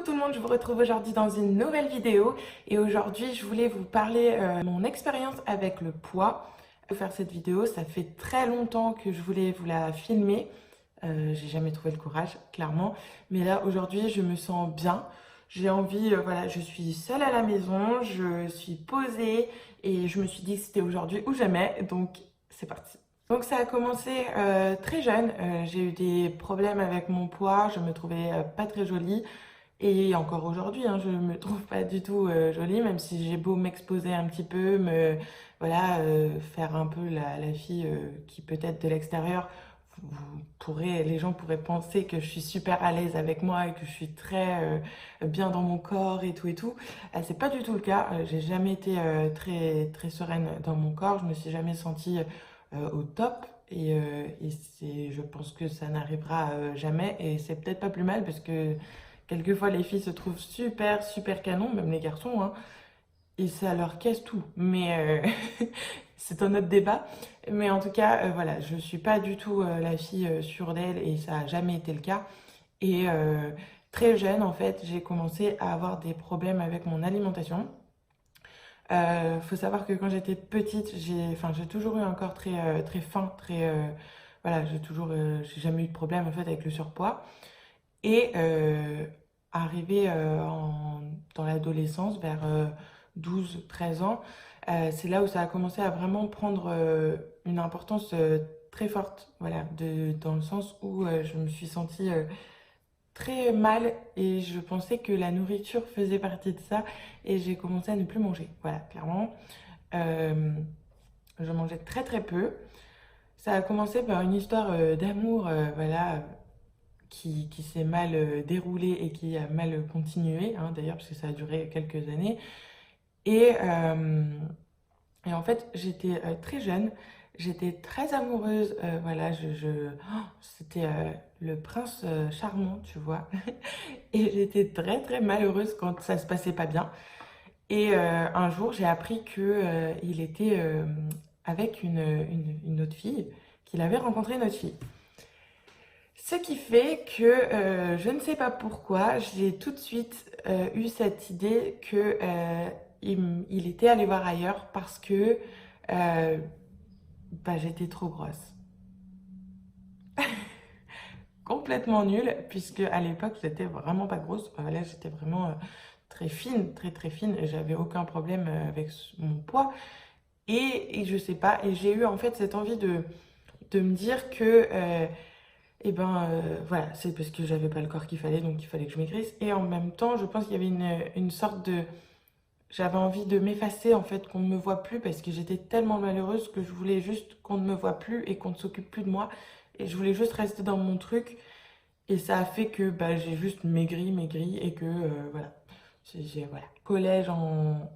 tout le monde, je vous retrouve aujourd'hui dans une nouvelle vidéo et aujourd'hui je voulais vous parler de mon expérience avec le poids. Pour faire cette vidéo, ça fait très longtemps que je voulais vous la filmer. J'ai jamais trouvé le courage, clairement, mais là aujourd'hui je me sens bien. J'ai envie, voilà, je suis seule à la maison, je suis posée et je me suis dit que c'était aujourd'hui ou jamais, donc c'est parti. Donc ça a commencé très jeune, j'ai eu des problèmes avec mon poids, je me trouvais pas très jolie. Et encore aujourd'hui, hein, je me trouve pas du tout jolie, même si j'ai beau m'exposer un petit peu, voilà, faire un peu la fille qui peut-être de l'extérieur, les gens pourraient penser que je suis super à l'aise avec moi et que je suis très bien dans mon corps et tout et tout. C'est pas du tout le cas. J'ai jamais été très sereine dans mon corps. Je me suis jamais sentie au top. Je pense que ça n'arrivera jamais et c'est peut-être pas plus mal parce que quelquefois, les filles se trouvent super canon, même les garçons, hein, et ça leur casse tout. Mais c'est un autre débat. Mais en tout cas, voilà, je suis pas du tout la fille sûre d'elle et ça a jamais été le cas. Et très jeune, en fait, j'ai commencé à avoir des problèmes avec mon alimentation. Faut savoir que quand j'étais petite, j'ai toujours eu un corps très fin, voilà, j'ai jamais eu de problème en fait avec le surpoids. Et arrivé dans l'adolescence, vers 12-13 ans, c'est là où ça a commencé à vraiment prendre une importance très forte, voilà, dans le sens où je me suis sentie très mal et je pensais que la nourriture faisait partie de ça et j'ai commencé à ne plus manger, voilà, clairement. Euh, je mangeais très peu. Ça a commencé par une histoire d'amour, voilà, qui s'est mal déroulé et qui a mal continué, hein, d'ailleurs, parce que ça a duré quelques années. Et, euh, et en fait, j'étais très jeune, j'étais très amoureuse, voilà, c'était le prince charmant, tu vois. Et j'étais très malheureuse quand ça se passait pas bien. Et un jour, j'ai appris que il était avec une autre fille, qu'il avait rencontré une autre fille. Ce qui fait que je ne sais pas pourquoi, j'ai tout de suite eu cette idée que il était allé voir ailleurs parce que euh, j'étais trop grosse. Complètement nulle, puisque à l'époque j'étais vraiment pas grosse. Là j'étais vraiment très fine, très fine. Et j'avais aucun problème avec mon poids. Et je sais pas, et j'ai eu en fait cette envie de me dire que voilà, c'est parce que j'avais pas le corps qu'il fallait, donc il fallait que je maigrisse. Et en même temps, je pense qu'il y avait une sorte de... J'avais envie de m'effacer, en fait, qu'on ne me voit plus, parce que j'étais tellement malheureuse que je voulais juste qu'on ne me voit plus et qu'on ne s'occupe plus de moi. Et je voulais juste rester dans mon truc. Et ça a fait que j'ai juste maigri, et que, voilà. Voilà. Collège en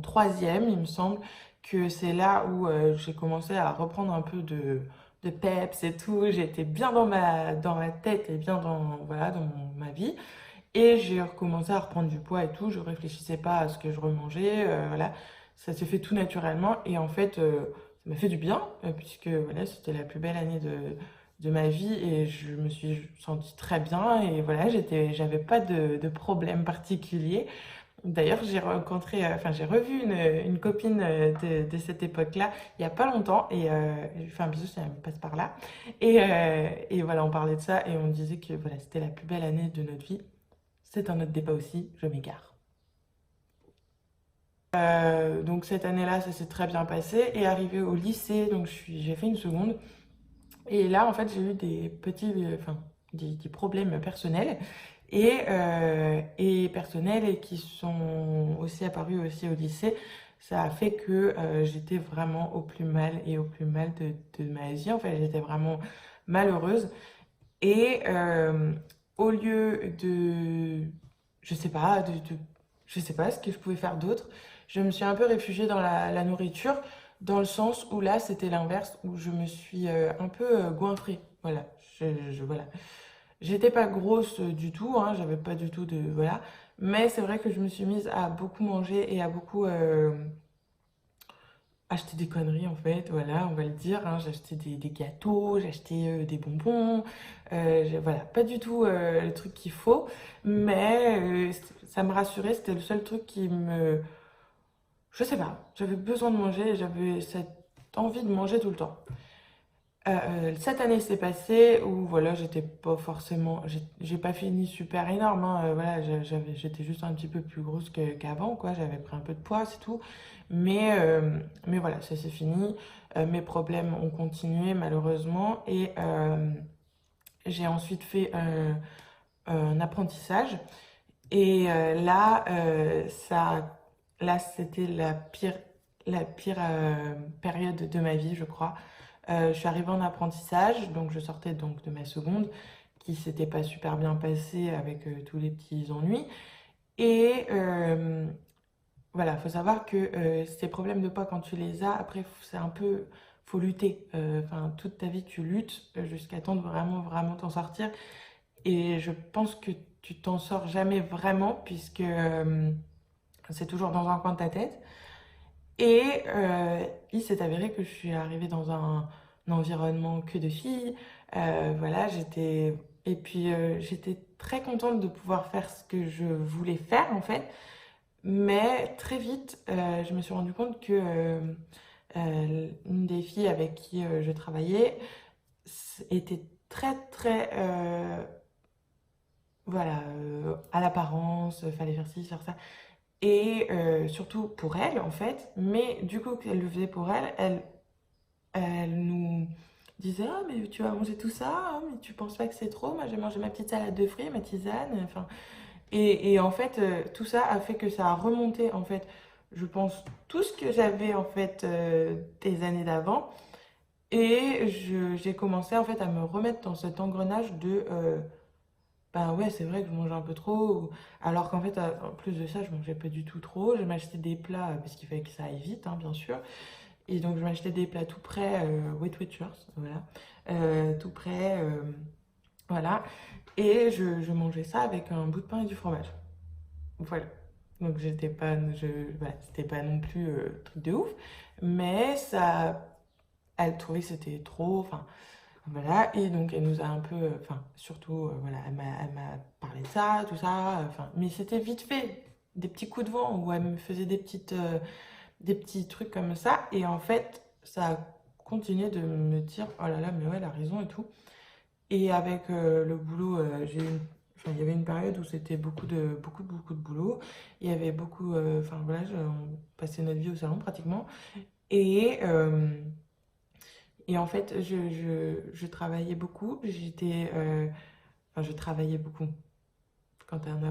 troisième, il me semble, que c'est là où j'ai commencé à reprendre un peu de peps et tout. J'étais bien dans ma tête et bien voilà, ma vie. Et j'ai recommencé à reprendre du poids et tout. Je réfléchissais pas à ce que je remangeais. Voilà. Ça s'est fait tout naturellement. Et en fait, ça m'a fait du bien, puisque voilà, c'était la plus belle année de ma vie et je me suis sentie très bien. Et voilà, j'avais pas de problème particulier. D'ailleurs, j'ai revu une copine de cette époque-là il y a pas longtemps et je lui fais un bisou si elle me passe par là. Et voilà, on parlait de ça et on disait que voilà, c'était la plus belle année de notre vie. C'est un autre débat aussi, je m'égare. Donc cette année-là, ça s'est très bien passé et arrivé au lycée, donc j'ai fait une seconde et là, en fait, j'ai eu des problèmes personnels et personnels et qui sont aussi apparus aussi au lycée. Ça a fait que j'étais vraiment au plus mal et au plus mal de ma vie. En fait, j'étais vraiment malheureuse. Et au lieu je sais pas, je sais pas ce que je pouvais faire d'autre, je me suis un peu réfugiée dans la nourriture, dans le sens où là, c'était l'inverse, où je me suis un peu goinfrée. Voilà, voilà. J'étais pas grosse du tout, hein, j'avais pas du tout de... Voilà. Mais c'est vrai que je me suis mise à beaucoup manger et à beaucoup acheté des conneries en fait, voilà, on va le dire, hein. J'ai acheté des gâteaux, j'ai acheté des bonbons, voilà, pas du tout le truc qu'il faut, mais ça me rassurait, c'était le seul truc qui me... Je sais pas, j'avais besoin de manger, j'avais cette envie de manger tout le temps. Cette année s'est passée où voilà, j'étais pas forcément, j'ai pas fini super énorme, hein, voilà, j'étais juste un petit peu plus grosse qu'avant, quoi. J'avais pris un peu de poids, c'est tout. Mais voilà, ça c'est fini. Mes problèmes ont continué malheureusement et j'ai ensuite fait un apprentissage. Et là c'était la pire période de ma vie, je crois. Je suis arrivée en apprentissage, donc je sortais donc de ma seconde, qui s'était pas super bien passée avec tous les petits ennuis. Et voilà, faut savoir que ces problèmes de poids, quand tu les as, après, c'est un peu, faut lutter. Enfin, toute ta vie, tu luttes jusqu'à temps de vraiment, vraiment t'en sortir. Et je pense que tu t'en sors jamais vraiment, puisque c'est toujours dans un coin de ta tête. Et il s'est avéré que je suis arrivée dans un environnement que de filles. Voilà, j'étais... Et puis j'étais très contente de pouvoir faire ce que je voulais faire en fait. Mais très vite, je me suis rendu compte que une des filles avec qui je travaillais était très très voilà, à l'apparence, fallait faire ci, faire ça. Et surtout pour elle, en fait. Mais du coup, qu'elle le faisait pour elle, elle nous disait: «Ah, mais tu vas manger tout ça, hein, mais tu penses pas que c'est trop? Moi, j'ai mangé ma petite salade de fruits, ma tisane.» Enfin, et en fait, tout ça a fait que ça a remonté, en fait, je pense, tout ce que j'avais, en fait, des années d'avant. Et j'ai commencé, en fait, à me remettre dans cet engrenage de bah ouais, c'est vrai que je mange un peu trop. Alors qu'en fait, en plus de ça, je mangeais pas du tout trop. Je m'achetais des plats, parce qu'il fallait que ça aille vite, hein, bien sûr. Et donc, je m'achetais des plats tout prêts, Weight Watchers, voilà. Tout prêts, voilà. Et je mangeais ça avec un bout de pain et du fromage. Voilà. Donc, voilà, c'était pas non plus truc de ouf. Mais ça, elle trouvait que c'était trop. Enfin, voilà, et donc elle nous a un peu, enfin, surtout, voilà, elle m'a parlé de ça, tout ça, enfin, mais c'était vite fait, des petits coups de vent où elle me faisait des petits trucs comme ça, et en fait, ça a continué de me dire: «Oh là là, mais ouais, elle a raison et tout.» Et avec le boulot, enfin, il y avait une période où c'était beaucoup de boulot, il y avait beaucoup, enfin, voilà, on passait notre vie au salon pratiquement, et et en fait, je travaillais beaucoup. Enfin, je travaillais beaucoup. Quand tu es un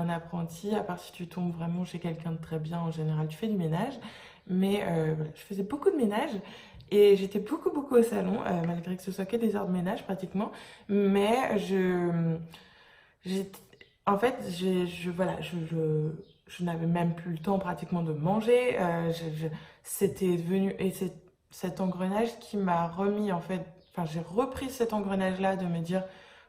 apprenti, à part si tu tombes vraiment chez quelqu'un de très bien, en général, tu fais du ménage. Mais voilà, je faisais beaucoup de ménage et j'étais beaucoup, beaucoup au salon, malgré que ce soit que des heures de ménage pratiquement. Mais j'ai- en fait, voilà, je n'avais même plus le temps pratiquement de manger. C'était devenu, et c'est cet engrenage qui m'a remis en fait, enfin j'ai repris cet engrenage-là de me dire: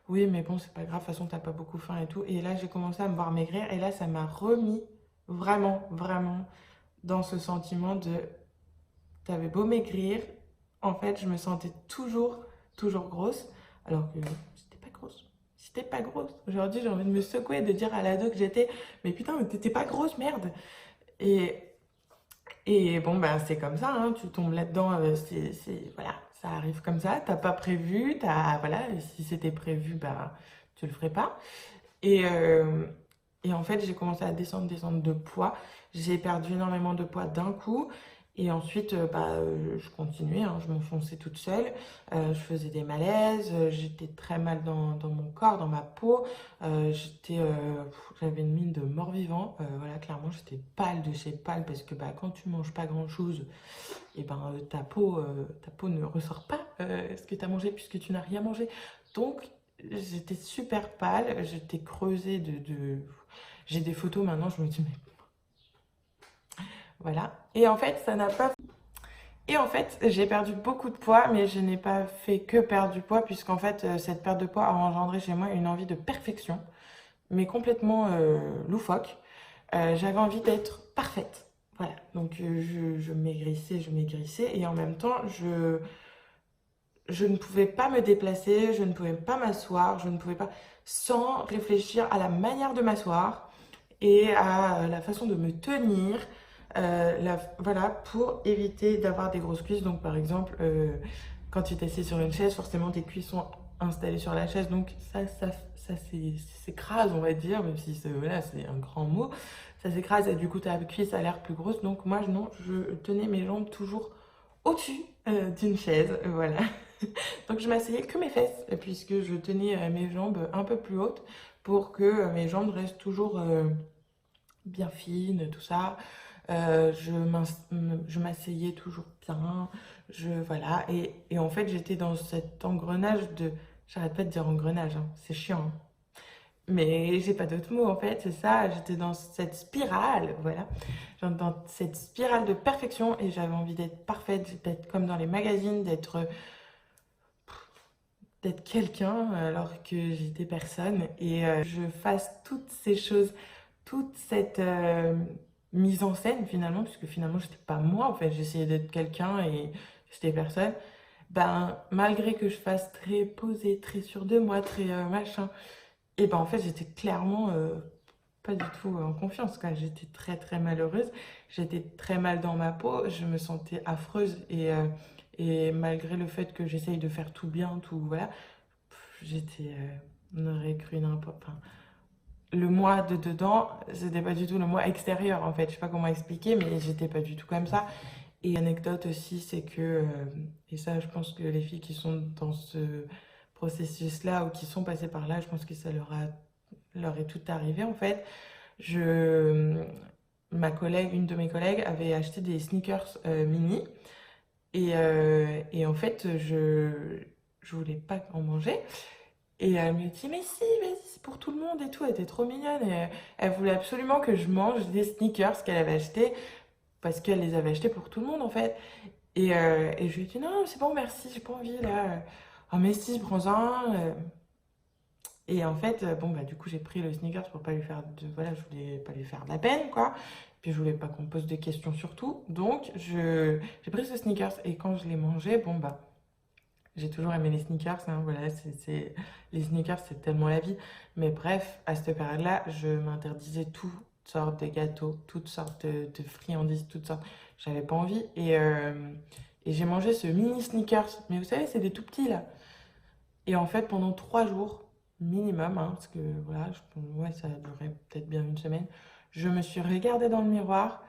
«Oui, mais bon, c'est pas grave, de toute façon t'as pas beaucoup faim et tout.» Et là j'ai commencé à me voir maigrir et là ça m'a remis vraiment, vraiment dans ce sentiment de: t'avais beau maigrir, en fait je me sentais toujours, toujours grosse, alors que j'étais pas grosse. J'étais pas grosse. Aujourd'hui, j'ai envie de me secouer, de dire à l'ado que j'étais: «Mais putain, mais t'étais pas grosse, merde!» Et, et bon, ben c'est comme ça, hein, tu tombes là-dedans, voilà, ça arrive comme ça, t'as pas prévu, voilà, et si c'était prévu, ben tu le ferais pas. Et, euh, et en fait, j'ai commencé à descendre de poids. J'ai perdu énormément de poids d'un coup. Et ensuite, bah, je continuais, hein, je m'enfonçais toute seule. Je faisais des malaises, j'étais très mal dans mon corps, dans ma peau. J'avais une mine de mort-vivant. Voilà, clairement, j'étais pâle de chez pâle parce que bah, quand tu manges pas grand-chose, et ben, ta peau ne ressort pas ce que tu as mangé puisque tu n'as rien mangé. Donc, j'étais super pâle, j'étais creusée J'ai des photos maintenant, je me dis, mais voilà. Et en fait, j'ai perdu beaucoup de poids, mais je n'ai pas fait que perdre du poids, puisqu'en fait, cette perte de poids a engendré chez moi une envie de perfection, mais complètement loufoque. J'avais envie d'être parfaite. Voilà, donc je maigrissais et en même temps, je ne pouvais pas me déplacer, je ne pouvais pas m'asseoir, je ne pouvais pas, sans réfléchir à la manière de m'asseoir et à la façon de me tenir, voilà, pour éviter d'avoir des grosses cuisses. Donc par exemple, quand tu t'assieds sur une chaise, forcément tes cuisses sont installées sur la chaise, donc ça s'écrase, on va dire, même si voilà, c'est un grand mot, ça s'écrase et du coup ta cuisse a l'air plus grosse. Donc moi, non, je tenais mes jambes toujours au-dessus d'une chaise, voilà. Donc je m'asseyais que mes fesses, puisque je tenais mes jambes un peu plus hautes pour que mes jambes restent toujours bien fines, tout ça. Je m'asseyais toujours bien, voilà. Et en fait, j'étais dans cet engrenage de... J'arrête pas de dire engrenage, hein, c'est chiant, hein. Mais j'ai pas d'autres mots en fait, c'est ça. J'étais dans cette spirale, voilà. Genre dans cette spirale de perfection et j'avais envie d'être parfaite, d'être comme dans les magazines, d'être quelqu'un alors que j'étais personne. Et je fasse toutes ces choses, toute cette mise en scène finalement, puisque finalement j'étais pas moi en fait, j'essayais d'être quelqu'un et j'étais personne. Ben, malgré que je fasse très posée, très sûre de moi, très machin, et ben en fait j'étais clairement pas du tout en confiance, quoi. J'étais très très malheureuse, j'étais très mal dans ma peau, je me sentais affreuse et malgré le fait que j'essaye de faire tout bien, tout voilà, j'étais, on aurait cru n'importe. Enfin, le moi de dedans, c'était pas du tout le moi extérieur en fait. Je sais pas comment expliquer, mais j'étais pas du tout comme ça. Et anecdote aussi, c'est que, et ça, je pense que les filles qui sont dans ce processus-là ou qui sont passées par là, je pense que ça leur est tout arrivé en fait. Je, ma collègue, une de mes collègues avait acheté des sneakers mini et en fait, je voulais pas en manger. Et elle me dit, mais si, vas-y, c'est pour tout le monde et tout. Elle était trop mignonne. Et elle voulait absolument que je mange des sneakers qu'elle avait achetés parce qu'elle les avait achetés pour tout le monde en fait. Et je lui ai dit, non, c'est bon, merci, j'ai pas envie là. Ah, mais si, prends-en. Et en fait, bon, bah, du coup, j'ai pris le sneakers pour pas lui faire de. Voilà, je voulais pas lui faire de la peine, quoi. Puis je voulais pas qu'on me pose des questions surtout. Donc, j'ai pris ce sneakers et quand je l'ai mangé, bon, bah. J'ai toujours aimé les sneakers, hein, voilà, les sneakers, c'est tellement la vie. Mais bref, à cette période-là, je m'interdisais toutes sortes de gâteaux, toutes sortes de friandises, toutes sortes. J'avais pas envie. Et j'ai mangé ce mini sneakers. Mais vous savez, c'est des tout petits là. Et en fait, pendant 3 jours minimum, hein, parce que voilà, ouais, ça a duré peut-être bien une semaine, je me suis regardée dans le miroir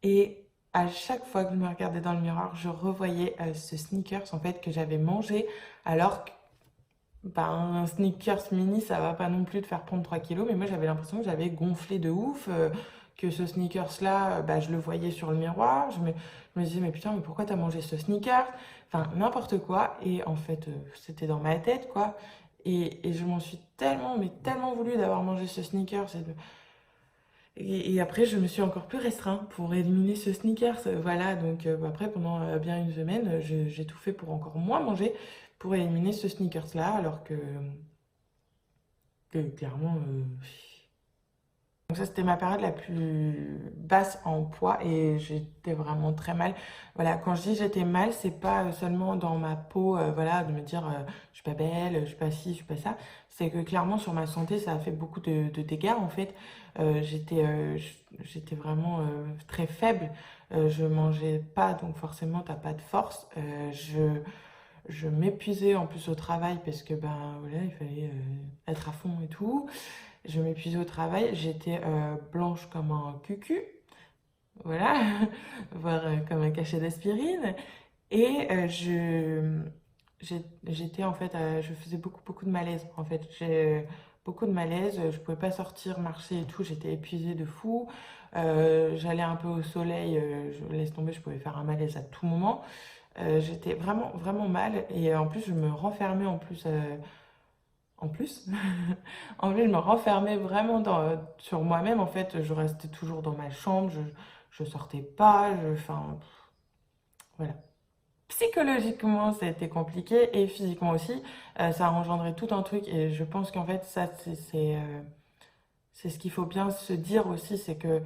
et à chaque fois que je me regardais dans le miroir, je revoyais ce sneakers en fait que j'avais mangé alors que ben, un sneakers mini, ça va pas non plus te faire prendre 3 kilos, mais moi j'avais l'impression que j'avais gonflé de ouf, que ce sneakers-là, bah, je le voyais sur le miroir, je me disais, mais putain, mais pourquoi t'as mangé ce sneakers? Enfin, n'importe quoi, et en fait, c'était dans ma tête, quoi, et je m'en suis tellement, mais tellement voulu d'avoir mangé ce sneakers, et après, je me suis encore plus restreint pour éliminer ce sneakers. Voilà, donc après, pendant bien une semaine, j'ai tout fait pour encore moins manger, pour éliminer ce sneakers-là, alors que clairement... Donc ça, c'était ma période la plus basse en poids et j'étais vraiment très mal. Voilà, quand je dis j'étais mal, c'est pas seulement dans ma peau, voilà, de me dire je suis pas belle, je suis pas ci, je suis pas ça. C'est que clairement sur ma santé, ça a fait beaucoup de dégâts en fait. J'étais vraiment très faible. Je mangeais pas, donc forcément t'as pas de force. Je m'épuisais en plus au travail parce que ben voilà, il fallait être à fond et tout. Je m'épuisais au travail, j'étais blanche comme un cucu, voilà, voire comme un cachet d'aspirine. Et j'étais en fait, je faisais beaucoup, beaucoup de malaise. En fait, j'ai beaucoup de malaise, je pouvais pas sortir, marcher et tout, j'étais épuisée de fou. J'allais un peu au soleil, je laisse tomber, je pouvais faire un malaise à tout moment. J'étais vraiment, vraiment mal. Et en plus, je me renfermais en plus, en plus, je me renfermais vraiment sur moi-même. En fait, je restais toujours dans ma chambre, je sortais pas, enfin, voilà. Psychologiquement, ça a été compliqué et physiquement aussi. Ça a engendré tout un truc et je pense qu'en fait, ça, c'est ce qu'il faut bien se dire aussi, c'est que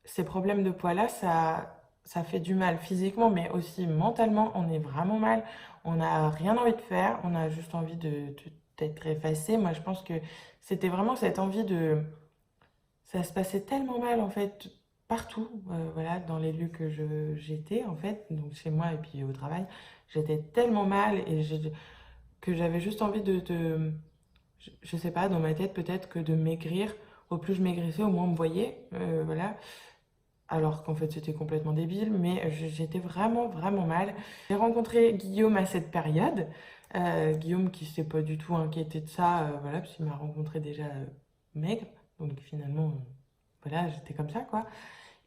ces problèmes de poids-là, ça fait du mal physiquement, mais aussi mentalement. On est vraiment mal. On n'a rien envie de faire. On a juste envie d'être effacé. Moi, je pense que c'était vraiment cette envie de... Ça se passait tellement mal, en fait, partout, voilà, dans les lieux que j'étais, en fait, donc chez moi et puis au travail. J'étais tellement mal que j'avais juste envie je sais pas, dans ma tête, peut-être que de maigrir. Au plus je maigrissais, au moins on me voyait, voilà. Alors qu'en fait c'était complètement débile, mais j'étais vraiment vraiment mal. J'ai rencontré Guillaume à cette période, Guillaume qui s'est pas du tout inquiété de ça, voilà, parce qu'il m'a rencontré déjà maigre, donc finalement, voilà, j'étais comme ça quoi.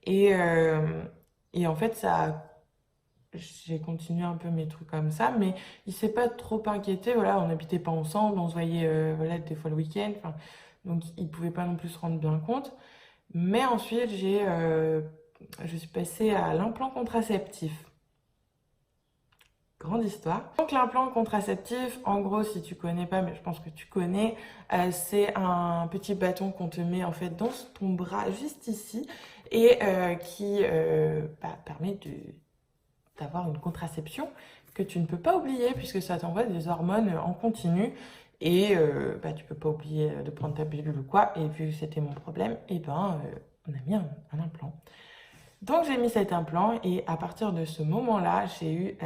Et, euh, et en fait j'ai continué un peu mes trucs comme ça, mais il s'est pas trop inquiété, voilà, on n'habitait pas ensemble, on se voyait, voilà, des fois le week-end, enfin, donc il pouvait pas non plus se rendre bien compte. Mais ensuite, je suis passée à l'implant contraceptif. Grande histoire. Donc l'implant contraceptif, en gros, si tu connais pas, mais je pense que tu connais, c'est un petit bâton qu'on te met en fait dans ton bras juste ici et qui permet d'avoir une contraception que tu ne peux pas oublier puisque ça t'envoie des hormones en continu et tu peux pas oublier de prendre ta pilule ou quoi. Et vu que c'était mon problème, et on a mis un implant. Donc j'ai mis cet implant et à partir de ce moment-là, j'ai eu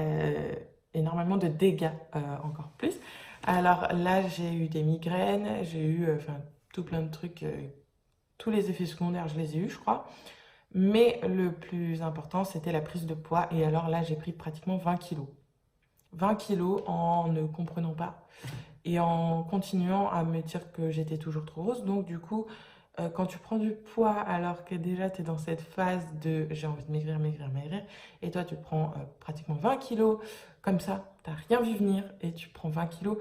énormément de dégâts, encore plus. Alors là, j'ai eu des migraines, j'ai eu enfin tout plein de trucs, tous les effets secondaires, je les ai eus, je crois. Mais le plus important, c'était la prise de poids. Et alors là, j'ai pris pratiquement 20 kilos. 20 kilos en ne comprenant pas et en continuant à me dire que j'étais toujours trop grosse. Donc du coup, quand tu prends du poids alors que déjà tu es dans cette phase de j'ai envie de maigrir, maigrir, maigrir, et toi tu prends pratiquement 20 kilos comme ça, t'as rien vu venir et tu prends 20 kilos,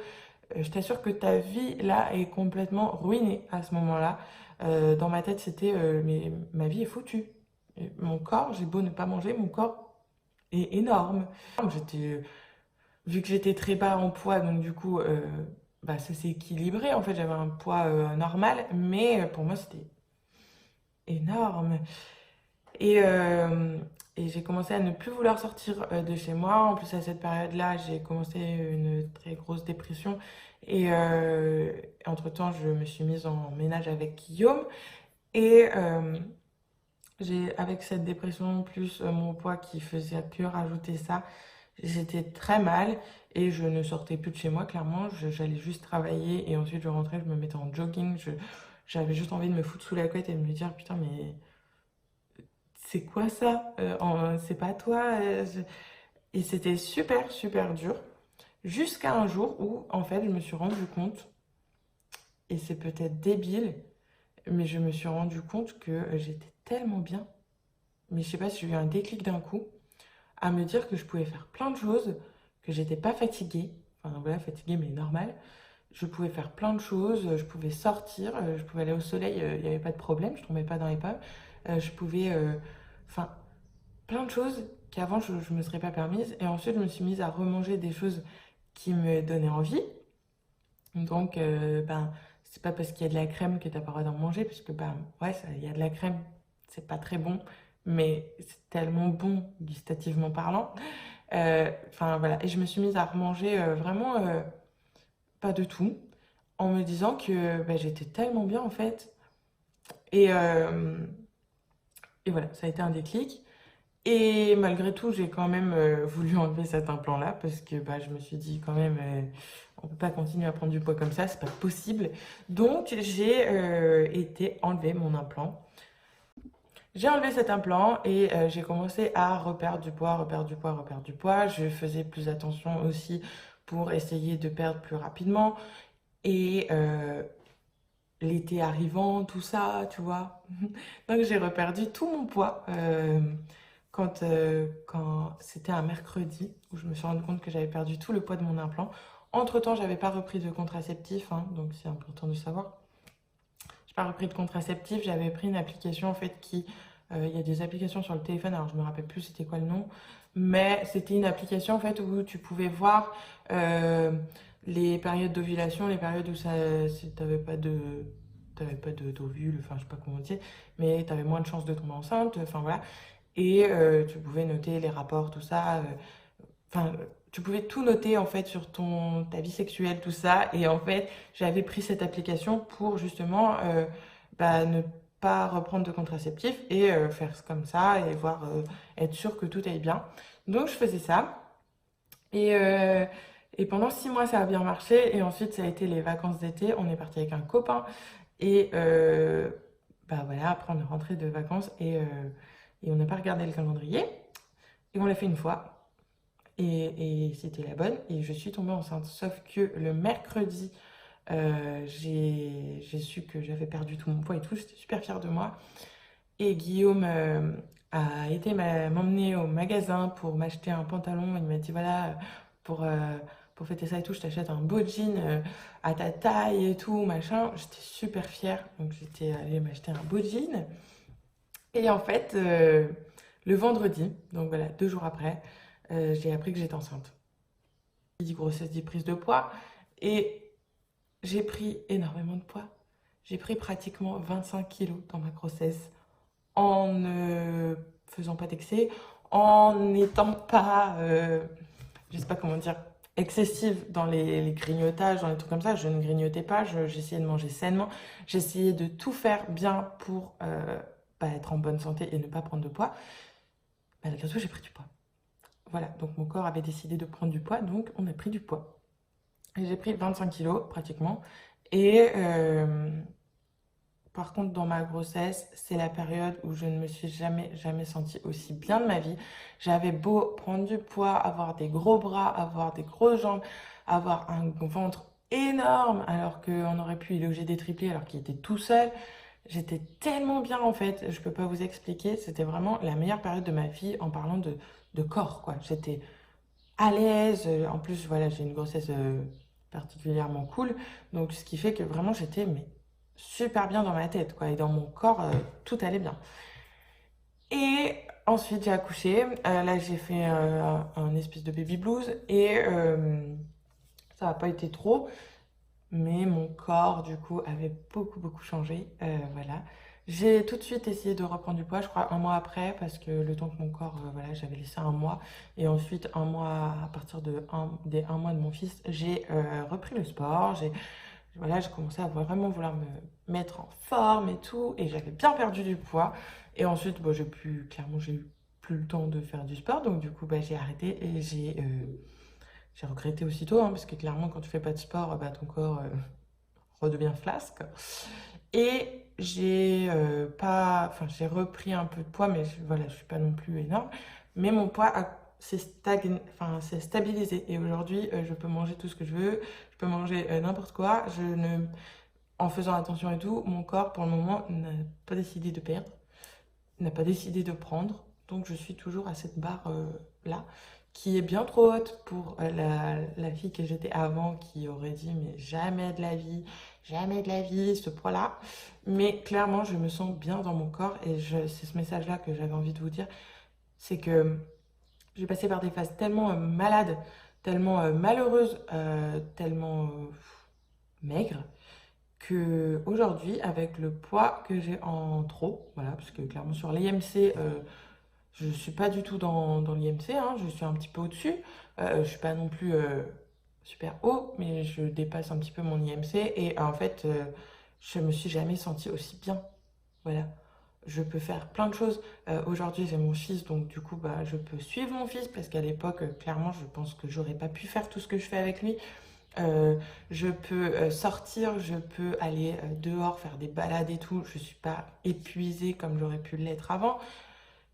je t'assure que ta vie là est complètement ruinée à ce moment-là. Dans ma tête c'était mais ma vie est foutue. Et mon corps, j'ai beau ne pas manger, mon corps est énorme. J'étais vu que j'étais très bas en poids, donc du coup, ça s'est équilibré. En fait, j'avais un poids normal, mais pour moi, c'était énorme. Et, euh, et j'ai commencé à ne plus vouloir sortir de chez moi. En plus, à cette période-là, j'ai commencé une très grosse dépression. Et entre-temps, je me suis mise en ménage avec Guillaume. Et avec cette dépression, plus mon poids qui faisait que rajouter ça, j'étais très mal et je ne sortais plus de chez moi, clairement. J'allais juste travailler et ensuite je rentrais, je me mettais en jogging. J'avais juste envie de me foutre sous la couette et de me dire, putain, mais c'est quoi ça? C'est pas toi? Et c'était super, super dur. Jusqu'à un jour où, en fait, je me suis rendu compte, et c'est peut-être débile, mais je me suis rendu compte que j'étais tellement bien. Mais je sais pas si j'ai eu un déclic d'un coup, à me dire que je pouvais faire plein de choses, que j'étais pas fatiguée, enfin voilà, fatiguée mais normal. Je pouvais faire plein de choses, je pouvais sortir, je pouvais aller au soleil, il n'y avait pas de problème, je tombais pas dans les pommes. Je pouvais, enfin, plein de choses qu'avant je me serais pas permise. Et ensuite, je me suis mise à remanger des choses qui me donnaient envie. Donc, c'est pas parce qu'il y a de la crème que t'as pas le droit d'en manger, parce que, ouais, il y a de la crème, c'est pas très bon, mais c'est tellement bon, gustativement parlant. Enfin, voilà. Et je me suis mise à remanger vraiment pas de tout, en me disant que j'étais tellement bien, en fait. Et, euh, et voilà, ça a été un déclic. Et malgré tout, j'ai quand même voulu enlever cet implant-là parce que je me suis dit quand même, on peut pas continuer à prendre du poids comme ça, c'est pas possible. Donc j'ai été enlever mon implant. J'ai enlevé cet implant et j'ai commencé à reperdre du poids, reperdre du poids, reperdre du poids. Je faisais plus attention aussi pour essayer de perdre plus rapidement. Et l'été arrivant, tout ça, tu vois. Donc j'ai reperdu tout mon poids. Quand c'était un mercredi où je me suis rendu compte que j'avais perdu tout le poids de mon implant. Entre-temps, j'avais pas repris de contraceptif, hein, donc c'est important de savoir. J'ai pas repris de contraceptif, j'avais pris une application en fait il y a des applications sur le téléphone, alors je me rappelle plus c'était quoi le nom, mais c'était une application en fait où tu pouvais voir les périodes d'ovulation, les périodes où ça, si t'avais pas t'avais pas d'ovule, enfin je sais pas comment dire, mais t'avais moins de chances de tomber enceinte, enfin voilà. Et tu pouvais noter les rapports, tout ça. Enfin, tu pouvais tout noter en fait sur ta vie sexuelle, tout ça. Et en fait, j'avais pris cette application pour justement ne pas reprendre de contraceptif et faire comme ça et voir, être sûr que tout aille bien. Donc, je faisais ça. Et, euh, et pendant 6 mois, ça a bien marché. Et ensuite, ça a été les vacances d'été. On est parti avec un copain. Et voilà, après, on est rentré de vacances et on n'a pas regardé le calendrier. Et on l'a fait une fois. Et c'était la bonne. Et je suis tombée enceinte. Sauf que le mercredi, j'ai su que j'avais perdu tout mon poids et tout. J'étais super fière de moi. Et Guillaume a été m'emmener au magasin pour m'acheter un pantalon. Il m'a dit voilà, pour, euh, pour fêter ça et tout, je t'achète un beau jean à ta taille et tout, machin. J'étais super fière. Donc j'étais allée m'acheter un beau jean. Et en fait, le vendredi, donc voilà, 2 jours après, j'ai appris que j'étais enceinte. Qui dit grossesse dit prise de poids. Et j'ai pris énormément de poids. J'ai pris pratiquement 25 kilos dans ma grossesse en ne faisant pas d'excès, en n'étant pas, je sais pas comment dire, excessive dans les grignotages, dans les trucs comme ça. Je ne grignotais pas, j'essayais de manger sainement, j'essayais de tout faire bien pour être en bonne santé et ne pas prendre de poids. Malgré tout, j'ai pris du poids. Voilà, donc mon corps avait décidé de prendre du poids, donc on a pris du poids. Et j'ai pris 25 kilos pratiquement. Et par contre, dans ma grossesse, c'est la période où je ne me suis jamais sentie aussi bien de ma vie. J'avais beau prendre du poids, avoir des gros bras, avoir des grosses jambes, avoir un ventre énorme, alors qu'on aurait pu y loger des triplés alors qu'il était tout seul. J'étais tellement bien en fait, je peux pas vous expliquer. C'était vraiment la meilleure période de ma vie en parlant de corps, quoi. J'étais à l'aise. En plus, voilà, j'ai une grossesse particulièrement cool. Donc, ce qui fait que vraiment, j'étais mais, super bien dans ma tête, quoi. Et dans mon corps, tout allait bien. Et ensuite, j'ai accouché. Là, j'ai fait un espèce de baby blues. Et ça n'a pas été trop. Mais mon corps, du coup, avait beaucoup changé. Voilà. J'ai tout de suite essayé de reprendre du poids, je crois 1 mois après, parce que le temps que mon corps, voilà, j'avais laissé 1 mois. Et ensuite, 1 mois, à partir des 1 mois de mon fils, j'ai repris le sport. Voilà, j'ai commencé à vraiment vouloir me mettre en forme et tout. Et j'avais bien perdu du poids. Et ensuite, bon, clairement, j'ai eu plus le temps de faire du sport. Donc, du coup, j'ai arrêté et j'ai regretté aussitôt, hein, parce que clairement, quand tu fais pas de sport, ton corps redevient flasque. Et j'ai repris un peu de poids, mais voilà, je suis pas non plus énorme. Mais mon poids s'est stabilisé. Et aujourd'hui, je peux manger tout ce que je veux, je peux manger n'importe quoi. En faisant attention et tout, mon corps, pour le moment, n'a pas décidé de perdre, n'a pas décidé de prendre. Donc, je suis toujours à cette barre là, qui est bien trop haute pour la fille que j'étais avant, qui aurait dit, mais jamais de la vie, ce poids-là. Mais clairement, je me sens bien dans mon corps et c'est ce message-là que j'avais envie de vous dire. C'est que j'ai passé par des phases tellement malades, tellement malheureuses, tellement maigres, que aujourd'hui, avec le poids que j'ai en trop, voilà, parce que clairement sur l'IMC, je suis pas du tout dans l'IMC, hein, je suis un petit peu au-dessus. Je suis pas non plus super haut, mais je dépasse un petit peu mon IMC. Et en fait, je me suis jamais sentie aussi bien. Voilà. Je peux faire plein de choses. Aujourd'hui, j'ai mon fils, donc du coup, je peux suivre mon fils parce qu'à l'époque, clairement, je pense que j'aurais pas pu faire tout ce que je fais avec lui. Je peux sortir, je peux aller dehors, faire des balades et tout. Je suis pas épuisée comme j'aurais pu l'être avant.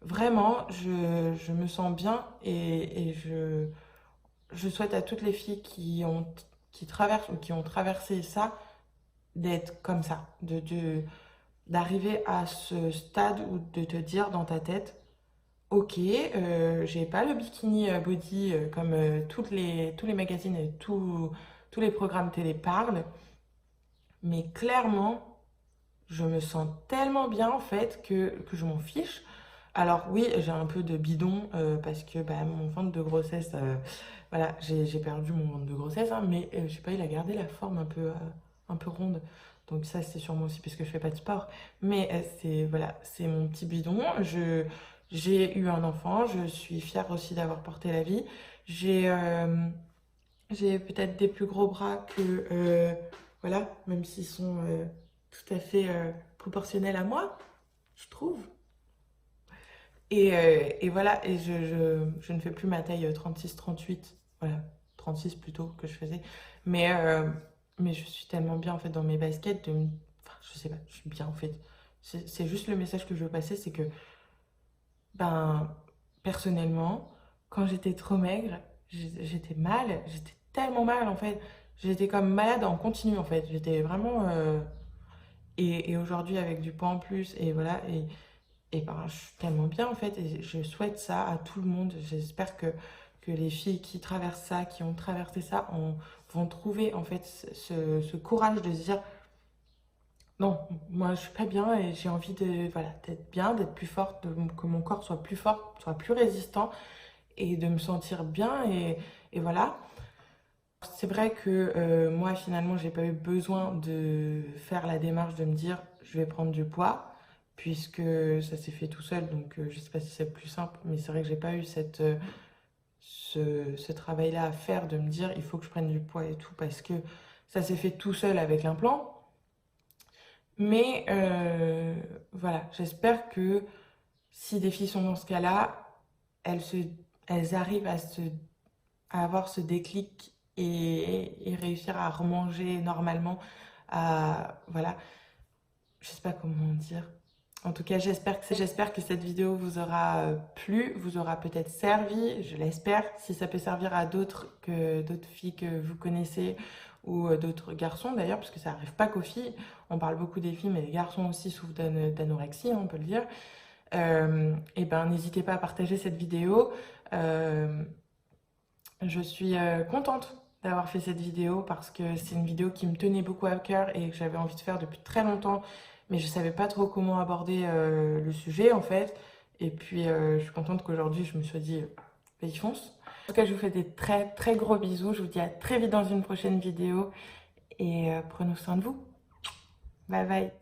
Vraiment, je me sens bien et je souhaite à toutes les filles qui traversent ou qui ont traversé ça d'être comme ça, d'arriver à ce stade où de te dire dans ta tête, ok, j'ai pas le bikini body comme tous les magazines et tous les programmes télé parlent, mais clairement, je me sens tellement bien en fait que je m'en fiche. Alors oui, j'ai un peu de bidon parce que mon ventre de grossesse, voilà, j'ai perdu mon ventre de grossesse, hein, mais je sais pas, il a gardé la forme un peu ronde. Donc ça, c'est sûrement aussi parce que je fais pas de sport. Mais c'est voilà, c'est mon petit bidon. J'ai eu un enfant, je suis fière aussi d'avoir porté la vie. J'ai peut-être des plus gros bras que, voilà, même s'ils sont tout à fait proportionnels à moi, je trouve. Et voilà, et je ne fais plus ma taille 36-38, voilà, 36 plutôt que je faisais. Mais, euh, mais je suis tellement bien en fait dans mes baskets, enfin je sais pas, je suis bien en fait. C'est juste le message que je veux passer, c'est que, ben, personnellement, quand j'étais trop maigre, j'étais mal, j'étais tellement mal en fait. J'étais comme malade en continu en fait, j'étais vraiment... et aujourd'hui avec du poids en plus, et voilà, et ben, je suis tellement bien en fait, et je souhaite ça à tout le monde. J'espère que les filles qui traversent ça, qui ont traversé ça, vont trouver en fait ce courage de se dire non, moi je suis pas bien et j'ai envie de, voilà, d'être bien, d'être plus forte, que mon corps soit plus fort, soit plus résistant et de me sentir bien et voilà. C'est vrai que moi finalement j'ai pas eu besoin de faire la démarche de me dire je vais prendre du poids puisque ça s'est fait tout seul, donc je sais pas si c'est plus simple, mais c'est vrai que j'ai pas eu ce travail-là à faire de me dire il faut que je prenne du poids et tout parce que ça s'est fait tout seul avec l'implant. Mais voilà, j'espère que si des filles sont dans ce cas-là, elles, se, elles arrivent à avoir ce déclic et réussir à remanger normalement. Voilà, je sais pas comment dire. En tout cas, j'espère que cette vidéo vous aura plu, vous aura peut-être servi, je l'espère. Si ça peut servir à d'autres filles que vous connaissez ou d'autres garçons d'ailleurs, parce que ça n'arrive pas qu'aux filles. On parle beaucoup des filles, mais les garçons aussi souffrent d'anorexie, on peut le dire. Et ben, n'hésitez pas à partager cette vidéo. Je suis contente d'avoir fait cette vidéo parce que c'est une vidéo qui me tenait beaucoup à cœur et que j'avais envie de faire depuis très longtemps, mais je savais pas trop comment aborder le sujet en fait. Et puis je suis contente qu'aujourd'hui je me sois dit, vas-y fonce. En tout cas, je vous fais des très très gros bisous. Je vous dis à très vite dans une prochaine vidéo et prenez soin de vous. Bye bye.